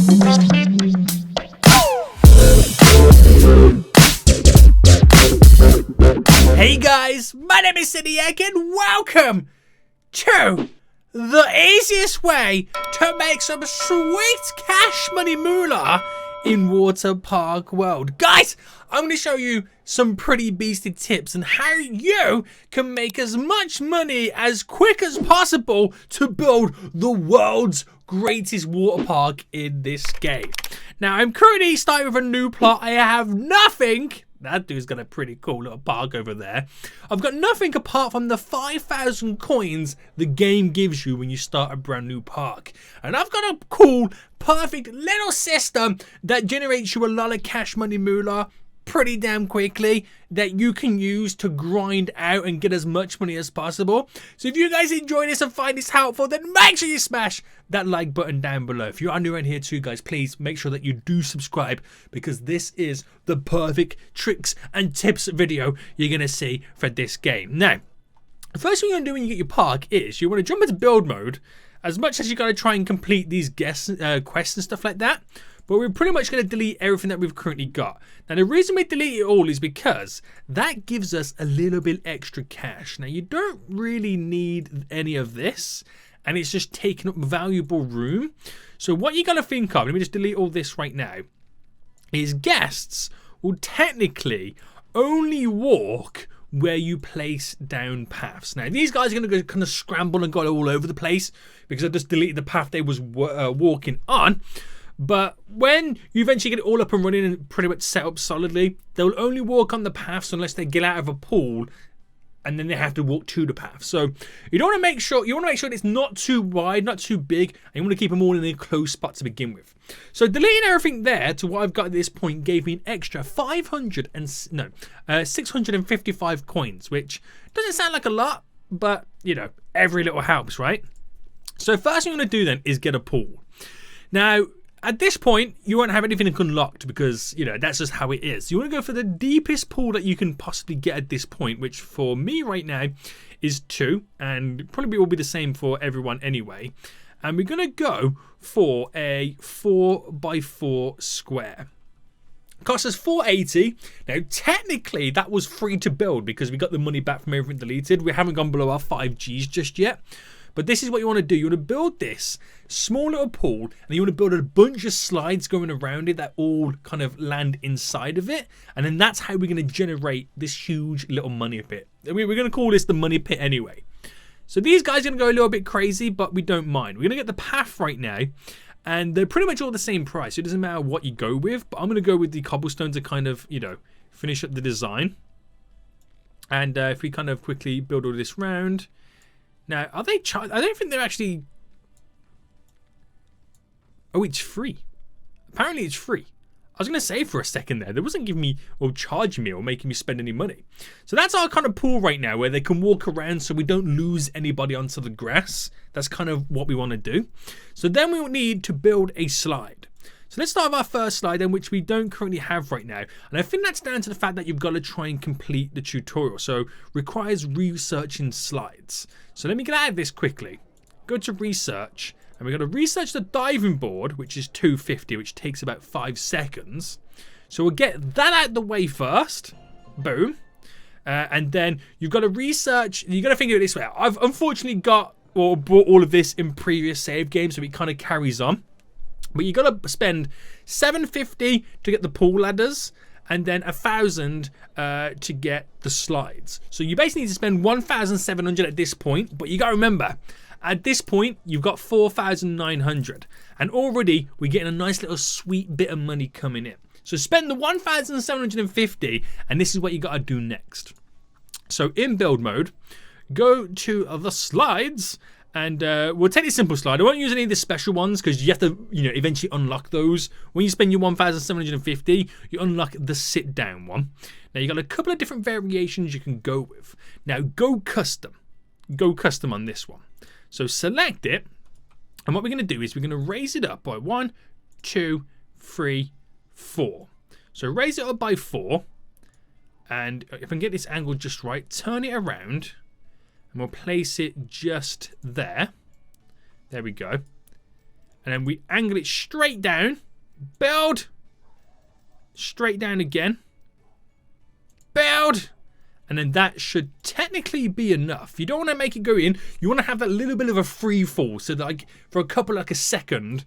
Hey guys, my name is SENIAC and welcome to the easiest way to make some sweet cash money moolah in Water Park World. Guys, I'm going to show you some pretty beastly tips on how you can make as much money as quick as possible to build the world's greatest water park in this game. Now, I'm currently starting with a new plot. I have nothing. That dude's got a pretty cool little park over there. I've got nothing apart from the 5,000 coins the game gives you when you start a brand new park. And I've got a cool, perfect little system that generates you a lot of cash money moolah pretty damn quickly that you can use to grind out and get as much money as possible. So if you guys enjoy this and find this helpful, then make sure you smash that like button down below. If you are new around here too, guys, please make sure that you do subscribe, because this is the perfect tricks and tips video you're going to see for this game. Now, the first thing you're going to do when you get your park is you want to jump into build mode. As much as you got to try and complete these quests and stuff like that, but we're pretty much going to delete everything that we've currently got. Now, the reason we delete it all is because that gives us a little bit extra cash. Now, you don't really need any of this, and it's just taking up valuable room. So what you got to think of, let me just delete all this right now, is guests will technically only walk where you place down paths. Now, these guys are going to go kind of scramble and go all over the place because I just deleted the path they was walking on. But when you eventually get it all up and running and pretty much set up solidly, they'll only walk on the paths unless they get out of a pool, and then they have to walk to the path. So you want to make sure it's not too wide, not too big, and you want to keep them all in a close spot to begin with. So deleting everything there to what I've got at this point gave me an extra 655 coins, which doesn't sound like a lot, but you know, every little helps, right? So first thing I'm going to do then is get a pool. Now, at this point, you won't have anything unlocked because, you know, that's just how it is. You want to go for the deepest pool that you can possibly get at this point, which for me right now is 2, and probably will be the same for everyone anyway. And we're going to go for a 4x4 square. Cost us 480. Now, technically, that was free to build because we got the money back from everything deleted. We haven't gone below our 5Gs just yet. But this is what you want to do. You want to build this small little pool, and you want to build a bunch of slides going around it that all kind of land inside of it. And then that's how we're going to generate this huge little money pit. We're going to call this the money pit anyway. So these guys are going to go a little bit crazy, but we don't mind. We're going to get the path right now, and they're pretty much all the same price. It doesn't matter what you go with, but I'm going to go with the cobblestone to kind of, you know, finish up the design. And if we kind of quickly build all this round. Now, are they charged? I don't think they're actually... Oh, it's free. Apparently, it's free. I was going to say for a second there, they wasn't giving me or charging me or making me spend any money. So that's our kind of pool right now where they can walk around so we don't lose anybody onto the grass. That's kind of what we want to do. So then we will need to build a slide. So let's start with our first slide then, which we don't currently have right now. And I think that's down to the fact that you've got to try and complete the tutorial. So requires researching slides. So let me get out of this quickly. Go to research. And we're going to research the diving board, which is 250, which takes about 5 seconds. So we'll get that out of the way first. Boom. And then you've got to research. You've got to think of it this way. I've unfortunately got or bought all of this in previous save games, so it kind of carries on. But you got to spend 750 to get the pool ladders, and then 1,000 to get the slides. So you basically need to spend 1,700 at this point. But you got to remember, at this point, you've got 4,900, and already we're getting a nice little sweet bit of money coming in. So spend the 1,750, and this is what you got to do next. So in build mode, go to the slides. And we'll take the simple slide. I won't use any of the special ones because you have to, you know, eventually unlock those. When you spend your 1,750, you unlock the sit down one. Now, you've got a couple of different variations you can go with. Now, go custom. Go custom on this one. So select it. And what we're going to do is we're going to raise it up by 1, 2, 3, 4. So raise it up by 4. And if I can get this angle just right, turn it around. And we'll place it just there. There we go. And then we angle it straight down. Build. Straight down again. Build. And then that should technically be enough. You don't want to make it go in. You want to have that little bit of a free fall. So that, like, for a couple, like a second,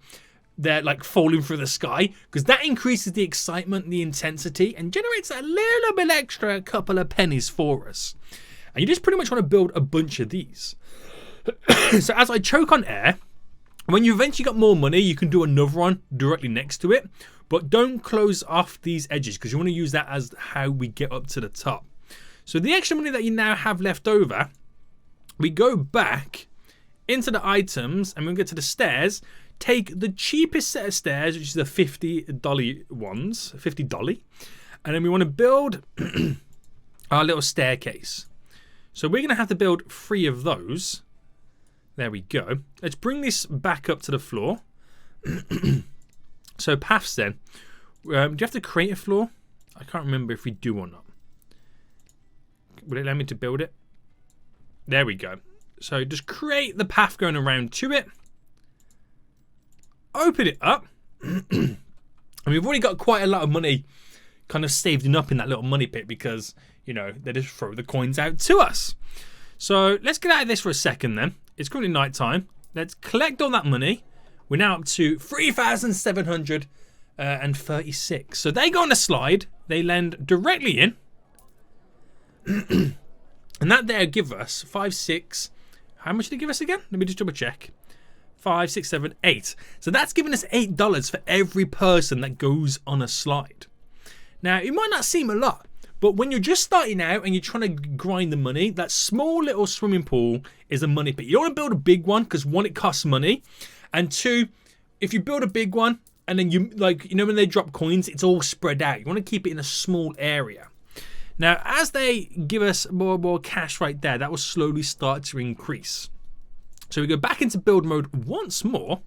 they're like falling through the sky. Because that increases the excitement and the intensity. And generates a little bit extra, a couple of pennies for us. And you just pretty much want to build a bunch of these. So as I choke on air, when you eventually got more money, you can do another one directly next to it. But don't close off these edges. Because you want to use that as how we get up to the top. So the extra money that you now have left over, we go back into the items and we get to the stairs. Take the cheapest set of stairs, which is the $50 ones, $50, and then we want to build our little staircase. So we're going to have to build 3 of those. There we go. Let's bring this back up to the floor. So paths then. Do you have to create a floor? I can't remember if we do or not. Will it allow me to build it? There we go. So just create the path going around to it. Open it up. And we've already got quite a lot of money kind of saved up in that little money pit because, you know, they just throw the coins out to us. So let's get out of this for a second then. It's currently night time. Let's collect all that money. We're now up to 3,736. So they go on a slide. They land directly in. And that there give us 5, 6. How much did it give us again? Let me just double check. 5, 6, 7, 8. So that's giving us $8 for every person that goes on a slide. Now, it might not seem a lot, but when you're just starting out and you're trying to grind the money, that small little swimming pool is a money pit. You don't want to build a big one because 1, it costs money, and 2, if you build a big one and then you, like, you know, when they drop coins, it's all spread out. You want to keep it in a small area. Now, as they give us more and more cash right there, that will slowly start to increase. So we go back into build mode once more,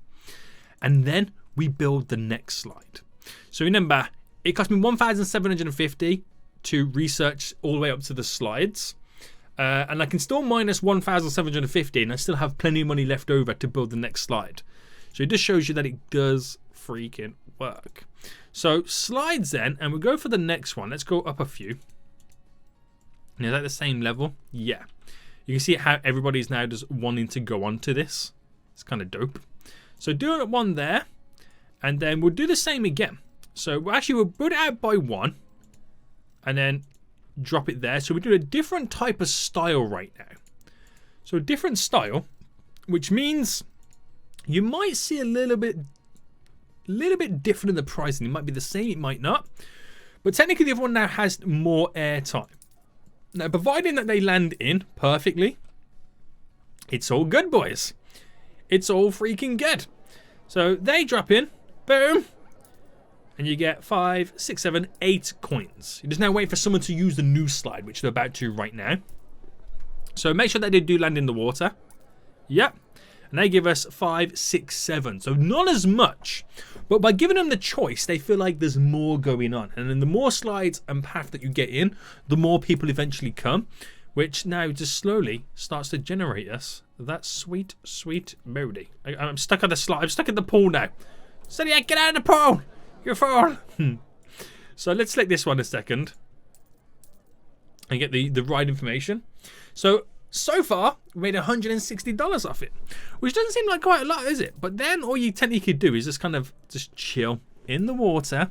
and then we build the next slide. So remember, it cost me 1,750 to research all the way up to the slides. And I can still minus 1,750, and I still have plenty of money left over to build the next slide. So it just shows you that it does freaking work. So slides then, and we'll go for the next one. Let's go up a few. Is that the same level? Yeah. You can see how everybody's now just wanting to go on to this. It's kind of dope. So doing one there. And then we'll do the same again. So we'll build it out by 1. And then drop it there. So we do a different type of style right now. So a different style. Which means you might see a little bit different in the pricing. It might be the same, it might not. But technically the other one now has more airtime. Now, providing that they land in perfectly, it's all good, boys. It's all freaking good. So they drop in, boom, and you get 5, 6, 7, 8 coins. You just now wait for someone to use the new slide, which they're about to right now. So make sure that they do land in the water. Yep. And they give us 5, 6, 7. So not as much. But by giving them the choice, they feel like there's more going on. And then the more slides and path that you get in, the more people eventually come. Which now just slowly starts to generate us that sweet, sweet booty. I'm stuck on the slide. I'm stuck in the pool now. SENIAC, get out of the pool! You're full! So let's select this one a second. And get the right information. So far, we made $160 off it, which doesn't seem like quite a lot, is it? But then all you technically do is just kind of just chill in the water,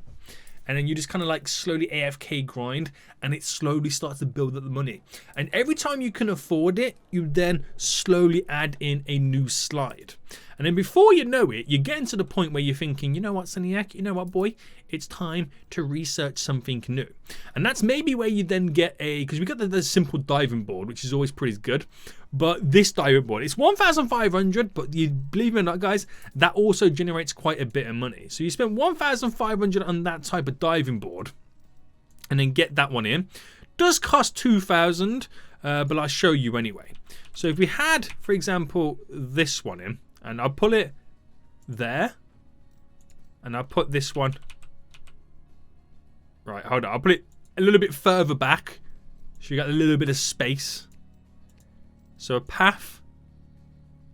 and then you just kind of like slowly AFK grind, and it slowly starts to build up the money. And every time you can afford it, you then slowly add in a new slide. And then before you know it, you're getting to the point where you're thinking, you know what, SENIAC, you know what, boy? It's time to research something new. And that's maybe where you then get because we got the simple diving board, which is always pretty good. But this diving board, it's 1,500, but you believe it or not, guys, that also generates quite a bit of money. So you spend 1,500 on that type of diving board, and then get that one in. Does cost 2,000, but I'll show you anyway. So if we had, for example, this one in, and I'll pull it there, and I'll put this one. Right, hold on. I'll put it a little bit further back, so you got a little bit of space. So a path,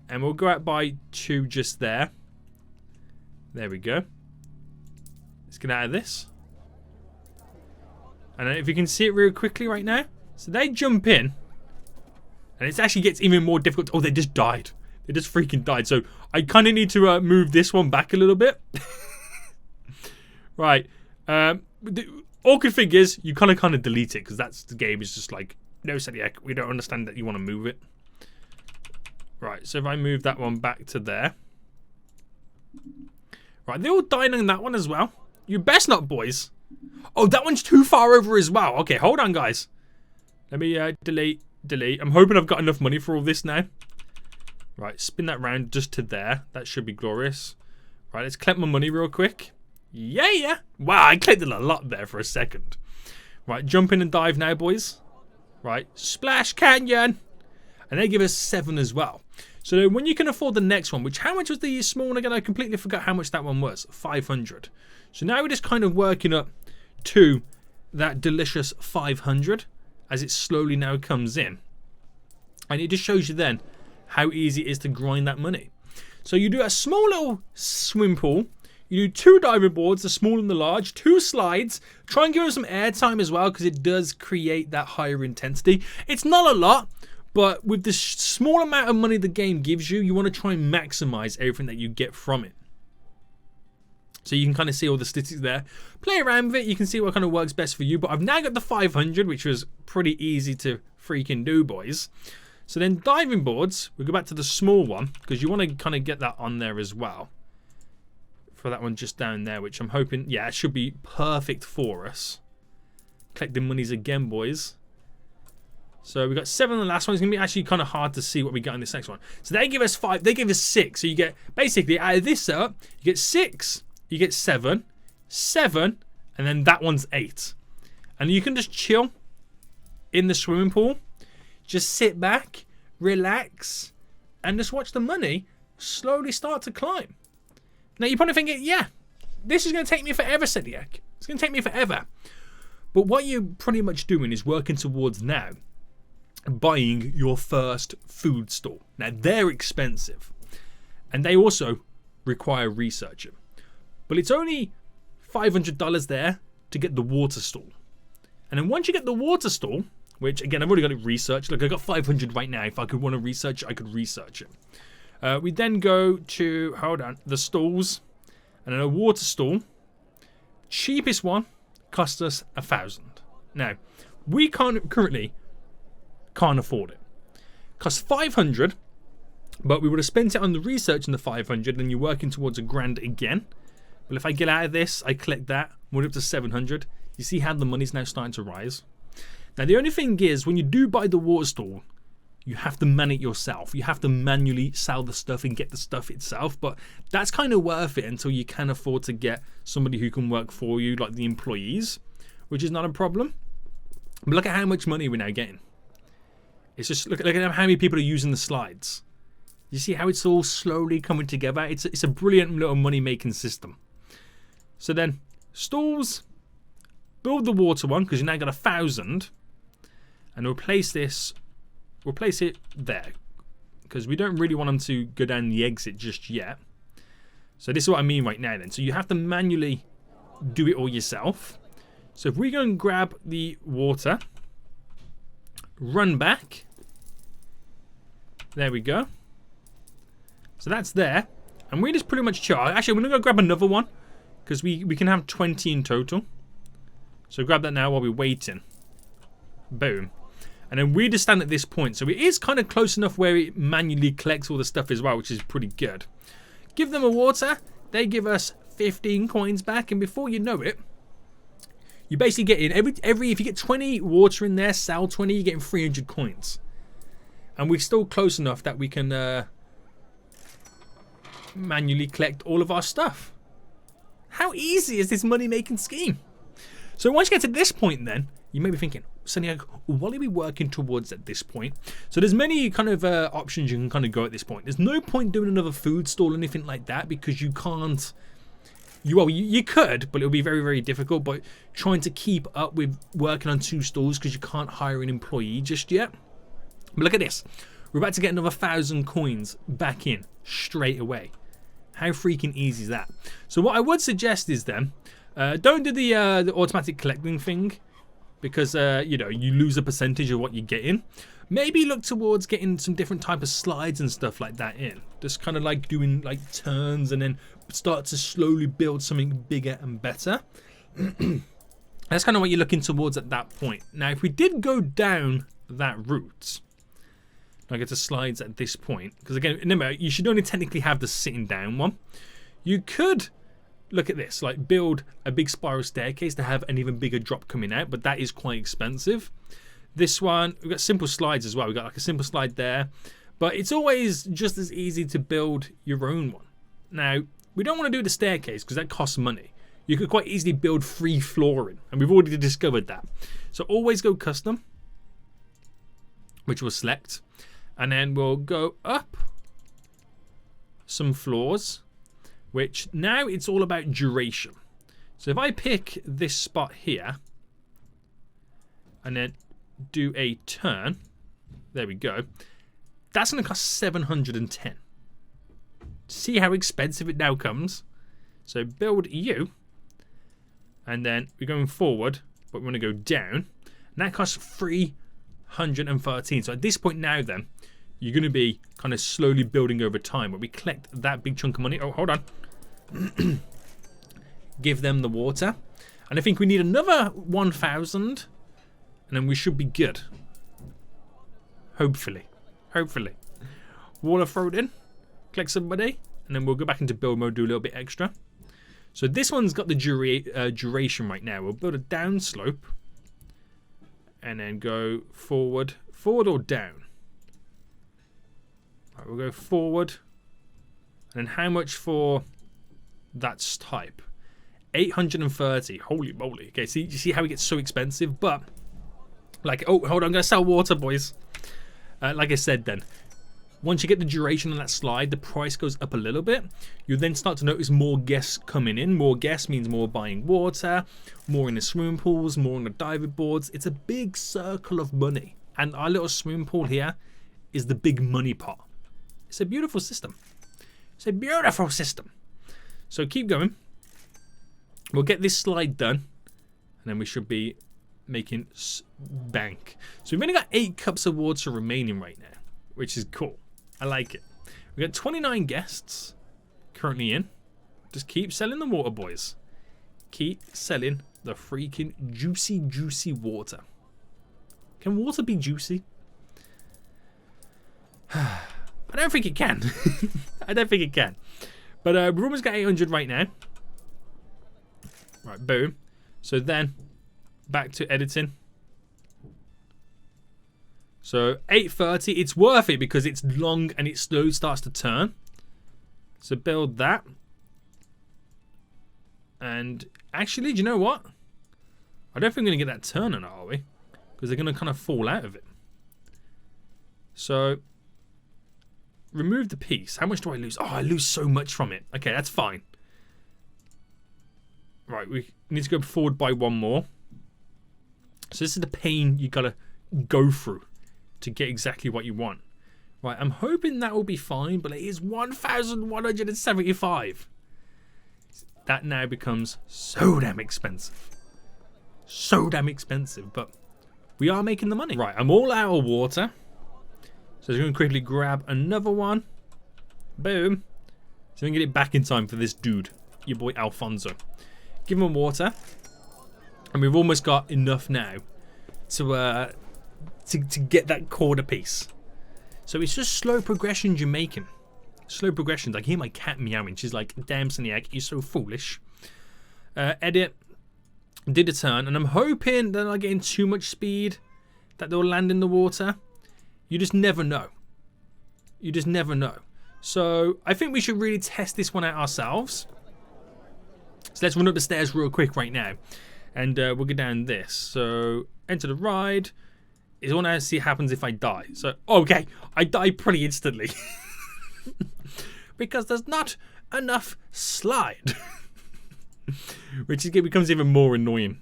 and we'll go out by 2 just there. There we go. Let's get out of this. And if you can see it real quickly right now. So they jump in. And it actually gets even more difficult. Oh, they just died. They just freaking died. So I kind of need to move this one back a little bit. Right. The awkward thing is you kind of delete it. Because that's the game is just like, no, SENIAC, we don't understand that you want to move it. Right. So if I move that one back to there. Right. They're all dying on that one as well. You best not, boys. Oh, that one's too far over as well. Okay, hold on, guys. Let me delete. I'm hoping I've got enough money for all this now. Right, spin that round just to there. That should be glorious. Right, let's collect my money real quick. Yeah. Wow, I collected a lot there for a second. Right, jump in and dive now, boys. Right, Splash Canyon. And they give us 7 as well. So when you can afford the next one, which how much was the small one again? I completely forgot how much that one was. 500. So now we're just kind of working up to that delicious 500 as it slowly now comes in. And it just shows you then how easy it is to grind that money. So you do a small little swim pool. You do 2 diving boards, the small and the large, 2 slides. Try and give them some air time as well because it does create that higher intensity. It's not a lot, but with the small amount of money the game gives you, you want to try and maximize everything that you get from it. So you can kind of see all the statistics there. Play around with it. You can see what kind of works best for you. But I've now got the 500, which was pretty easy to freaking do, boys. So then diving boards, we go back to the small one because you want to kind of get that on there as well. For that one just down there, which I'm hoping, yeah, it should be perfect for us. Collecting monies again, boys. So we got 7 on the last one. It's going to be actually kind of hard to see what we got in this next one. So they give us 5. They give us 6. So you get, basically, out of this up, you get 6. You get 7, 7, and then that one's 8. And you can just chill in the swimming pool. Just sit back, relax, and just watch the money slowly start to climb. Now you're probably thinking, yeah, this is going to take me forever, SENIAC. It's going to take me forever. But what you're pretty much doing is working towards now buying your first food store. Now they're expensive. And they also require researching. But it's only $500 there to get the water stall. And then once you get the water stall, which again, I've already got it researched. Like I got 500 right now. If I could want to research it, I could research it. We then go to, hold on, the stalls. And then a water stall. Cheapest one cost us 1,000. Now, we currently can't afford it. Cost 500, but we would have spent it on the research in the 500, and you're working towards $1,000 again. But if I get out of this, I collect that, we're up to 700. You see how the money's now starting to rise. Now the only thing is, when you do buy the water stall, you have to man it yourself. You have to manually sell the stuff and get the stuff itself. But that's kind of worth it until you can afford to get somebody who can work for you, like the employees, which is not a problem. But look at how much money we're now getting. It's just look at how many people are using the slides. You see how it's all slowly coming together. It's a brilliant little money making system. So then stalls, build the water one because you now got 1,000, and replace this. We'll place it there because we don't really want them to go down the exit just yet. So this is what I mean right now then. So you have to manually do it all yourself. So if we go and grab the water, run back. There we go. So that's there. And we just pretty much chill. Actually, I'm going to go grab another one because we can have 20 in total. So grab that now while we're waiting. Boom. And then we just stand at this point. So it is kind of close enough where it manually collects all the stuff as well, which is pretty good. Give them a water. They give us 15 coins back. And before you know it, you basically get in if you get 20 water in there, sell 20, you're getting 300 coins. And we're still close enough that we can manually collect all of our stuff. How easy is this money-making scheme? So once you get to this point then, you may be thinking, SENIAC, what are we working towards at this point? So there's many kind of options you can kind of go at this point. There's no point doing another food stall or anything like that because you can't. You could, but it'll be very, very difficult. But trying to keep up with working on 2 stalls because you can't hire an employee just yet. But look at this. We're about to get another 1,000 coins back in straight away. How freaking easy is that? So what I would suggest is then, don't do the automatic collecting thing, because you know, you lose a percentage of what you get in. Maybe look towards getting some different type of slides and stuff like that in. Just kind of like doing like turns and then start to slowly build something bigger and better. That's kind of what you're looking towards at that point. Now, if we did go down that route, I get to slides at this point, because again, remember, you should only technically have the sitting down one. You could look at this, like build a big spiral staircase to have an even bigger drop coming out, but that is quite expensive. This one, we've got simple slides as well. We've got like a simple slide there, but it's always just as easy to build your own one. Now, we don't want to do the staircase because that costs money. You could quite easily build free flooring, and we've already discovered that. So always go custom, which we'll select, and then we'll go up some floors, which now it's all about duration. So if I pick this spot here and then do a turn, there we go, that's going to cost 710. See how expensive it now comes? So build you, and then we're going forward, but we want to go down, and that costs 313. So at this point now then, you're going to be kind of slowly building over time, but we collect that big chunk of money. Oh, hold on. Give them the water, and I think we need another 1,000, and then we should be good. Hopefully. Water thrown in, collect some money, and then we'll go back into build mode, do a little bit extra. So this one's got the duration right now. We'll build a down slope, and then go forward or down. Right, we'll go forward, and then how much for that type? 830. Holy moly. Okay, see, you see how it gets so expensive? But like, oh, hold on, I'm gonna sell water, boys. Like I said, then once you get the duration on that slide, the price goes up a little bit. You then start to notice more guests coming in. More guests means more buying water, more in the swimming pools, more on the diving boards. It's a big circle of money, and our little swimming pool here is the big money pot. It's a beautiful system. It's a beautiful system. So keep going. We'll get this slide done, and then we should be making bank. So we've only got 8 cups of water remaining right now, which is cool. I like it. We've got 29 guests currently in. Just keep selling the water, boys. Keep selling the freaking juicy water. Can water be juicy? I don't think it can. I don't think it can. But we've almost got 800 right now. Right, boom. So then, back to editing. So 830, it's worth it because it's long and it slowly starts to turn. So build that. And actually, do you know what? I don't think we're going to get that turn on it, are we? Because they're going to kind of fall out of it. So remove the piece. How much do I lose? Oh, I lose so much from it. Okay, that's fine. Right, we need to go forward by 1 more. So this is the pain you got to go through to get exactly what you want. Right, I'm hoping that will be fine, but it is 1,175. That now becomes so damn expensive. So damn expensive, but we are making the money. Right, I'm all out of water. So I'm going to quickly grab another one. Boom. So we can get it back in time for this dude, your boy Alfonso. Give him water. And we've almost got enough now to get that quarter piece. So it's just slow progressions you're making. Slow progressions. I hear my cat meowing. She's like, damn, SENIAC, you're so foolish. Edit. Did a turn. And I'm hoping they're not getting too much speed that they'll land in the water. You just never know. You just never know. So I think we should really test this one out ourselves. So let's run up the stairs real quick right now. And we'll go down this. So enter the ride. I want to see what happens if I die. So, okay. I die pretty instantly. Because there's not enough slide. Which becomes even more annoying.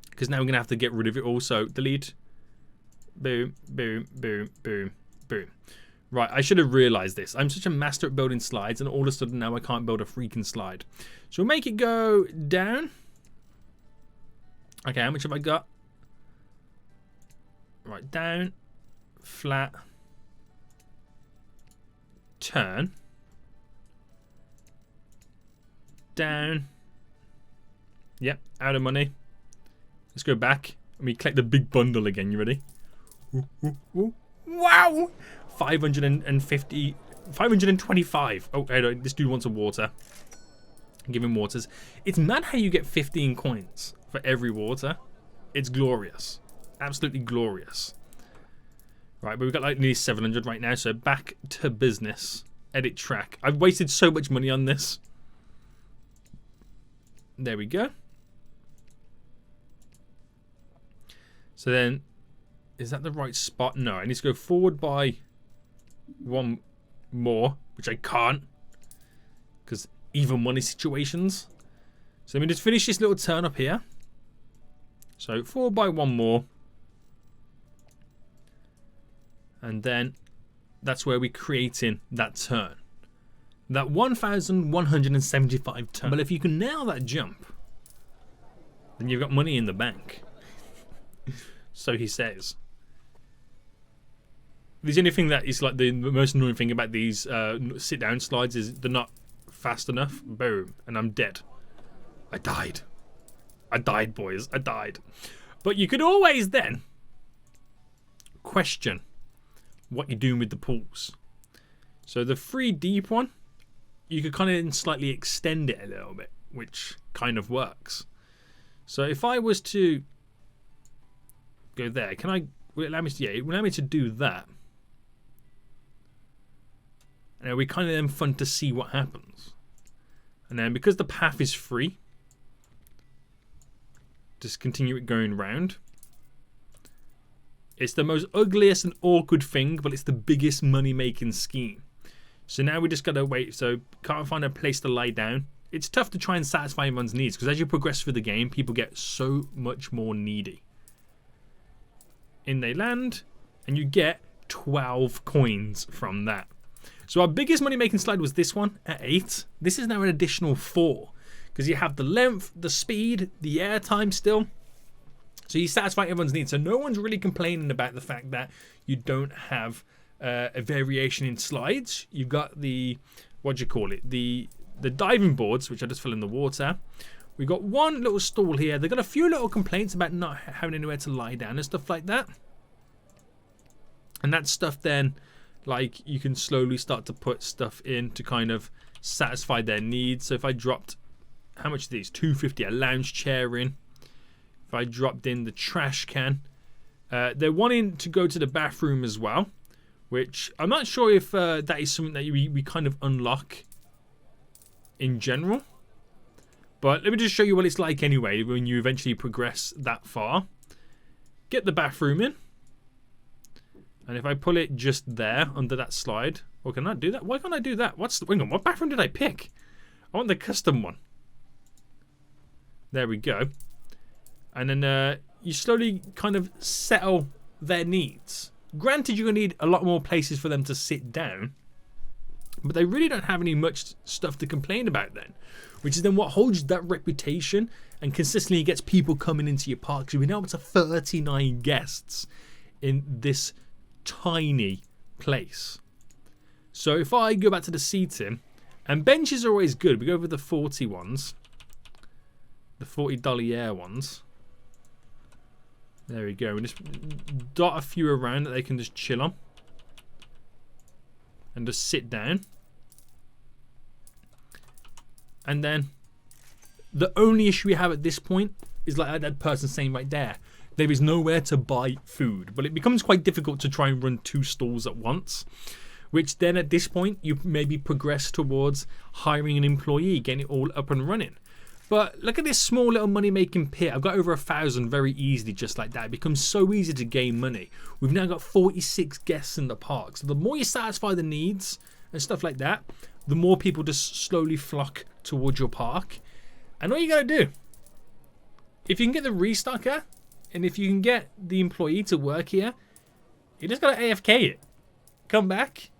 Because now we're going to have to get rid of it also. Delete. Boom, boom, boom, boom, boom. Right, I should have realized this. I'm such a master at building slides, and all of a sudden now I can't build a freaking slide. So we'll make it go down. Okay, how much have I got? Right, down, flat, turn, down. Yep, out of money. Let's go back and we collect the big bundle again. You ready? Ooh, ooh, ooh. Wow! 550, 525. Oh, this dude wants a water. Give him waters. It's mad how you get 15 coins for every water. It's glorious. Absolutely glorious. Right, but we've got like nearly 700 right now, so back to business. Edit track. I've wasted so much money on this. There we go. So then, is that the right spot? No, I need to go forward by one more, which I can't, because even money situations. So let me just finish this little turn up here. So forward by one more. And then that's where we're creating that turn. That 1,175 turn. But if you can nail that jump, then you've got money in the bank. So he says. The only thing that is like the most annoying thing about these sit-down slides is they're not fast enough. Boom. And I'm dead. I died. I died, boys. I died. But you could always then question what you're doing with the pools. So the 3 deep one, you could kind of slightly extend it a little bit, which kind of works. So if I was to go there, can I? Will it allow me to? Yeah, it will allow me to do that. And it'll be kind of then fun to see what happens. And then because the path is free, just continue it going round. It's the most ugliest and awkward thing, but it's the biggest money-making scheme. So now we just gotta wait. So can't find a place to lie down. It's tough to try and satisfy everyone's needs because as you progress through the game, people get so much more needy. In they land, and you get 12 coins from that. So our biggest money-making slide was this one at 8. This is now an additional 4 because you have the length, the speed, the air time still. So you satisfy everyone's needs. So no one's really complaining about the fact that you don't have a variation in slides. You've got the, what do you call it? The diving boards, which I just fill in the water. We've got one little stall here. They've got a few little complaints about not having anywhere to lie down and stuff like that. And that stuff then, like, you can slowly start to put stuff in to kind of satisfy their needs. So if I dropped, how much are these? 250, a lounge chair in. If I dropped in the trash can. They're wanting to go to the bathroom as well, which I'm not sure if that is something that we kind of unlock in general. But let me just show you what it's like anyway when you eventually progress that far. Get the bathroom in. And if I pull it just there under that slide. Well, can I do that? Why can't I do that? Hang on, what bathroom did I pick? I want the custom one. There we go. And then you slowly kind of settle their needs. Granted, you're going to need a lot more places for them to sit down. But they really don't have any much stuff to complain about then. Which is then what holds that reputation and consistently gets people coming into your park. So we're now up to 39 guests in this tiny place. So if I go back to the seating, and benches are always good. We go over the 40 ones. The 40 Dollier ones. There we go. We just dot a few around that they can just chill on. And just sit down. And then the only issue we have at this point is like that person saying right there. There is nowhere to buy food. But it becomes quite difficult to try and run 2 stalls at once. Which then at this point you maybe progress towards hiring an employee, getting it all up and running. But look at this small little money-making pit. I've got over 1,000 very easily just like that. It becomes so easy to gain money. We've now got 46 guests in the park. So the more you satisfy the needs and stuff like that, the more people just slowly flock towards your park. And all you got to do, if you can get the restocker, and if you can get the employee to work here, you just got to AFK it. Come back,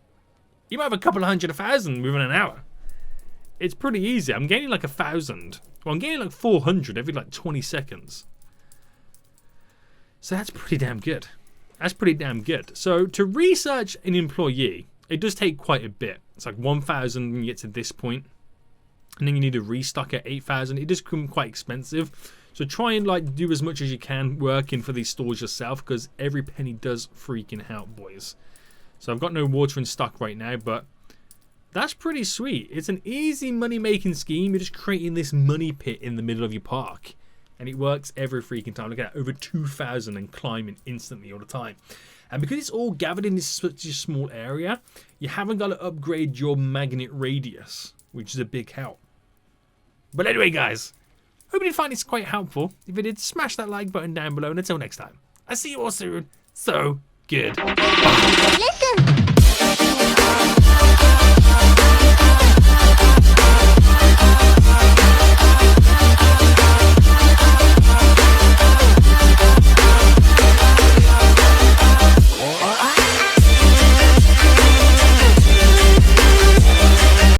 You might have a couple of 100,000 within an hour. It's pretty easy. I'm gaining like 1,000. Well, I'm gaining like 400 every like 20 seconds. So that's pretty damn good. That's pretty damn good. So to research an employee, it does take quite a bit. It's like 1,000 when you get to this point. And then you need to restock at 8,000. It does become quite expensive. So try and like do as much as you can working for these stores yourself, because every penny does freaking help, boys. So I've got no water in stock right now, but that's pretty sweet. It's an easy money-making scheme. You're just creating this money pit in the middle of your park. And it works every freaking time. Look at that, over 2,000 and climbing instantly all the time. And because it's all gathered in this such a small area, you haven't got to upgrade your magnet radius, which is a big help. But anyway, guys, hope you did find this quite helpful. If you did, smash that like button down below. And until next time, I'll see you all soon. So good. Listen.